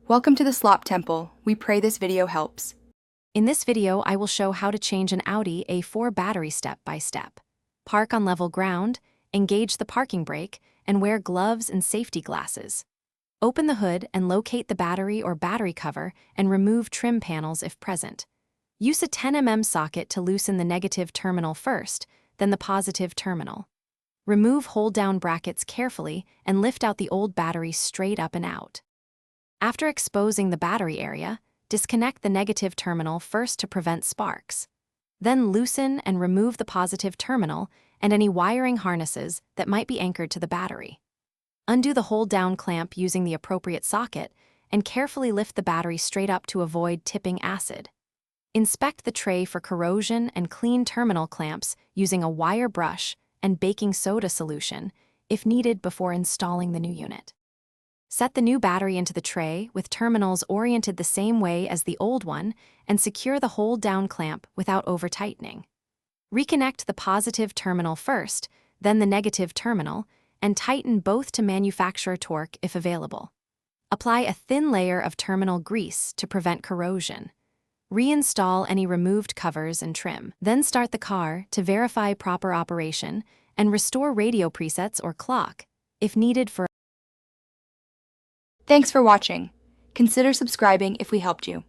Welcome to the Slop Temple. We pray this video helps. In this video, I will show how to change an Audi A4 battery step by step. Park on level ground, engage the parking brake, and wear gloves and safety glasses. Open the hood and locate the battery or battery cover and remove trim panels if present. Use a 10mm socket to loosen the negative terminal first, then the positive terminal. Remove hold-down brackets carefully and lift out the old battery straight up and out. After exposing the battery area, disconnect the negative terminal first to prevent sparks. Then loosen and remove the positive terminal and any wiring harnesses that might be anchored to the battery. Undo the hold-down clamp using the appropriate socket and carefully lift the battery straight up to avoid tipping acid. Inspect the tray for corrosion and clean terminal clamps using a wire brush and baking soda solution if needed before installing the new unit. Set the new battery into the tray with terminals oriented the same way as the old one and secure the hold-down clamp without over-tightening. Reconnect the positive terminal first, then the negative terminal, and tighten both to manufacturer torque if available. Apply a thin layer of terminal grease to prevent corrosion. Reinstall any removed covers and trim. Then start the car to verify proper operation and restore radio presets or clock if needed for. Thanks for watching. Consider subscribing if we helped you.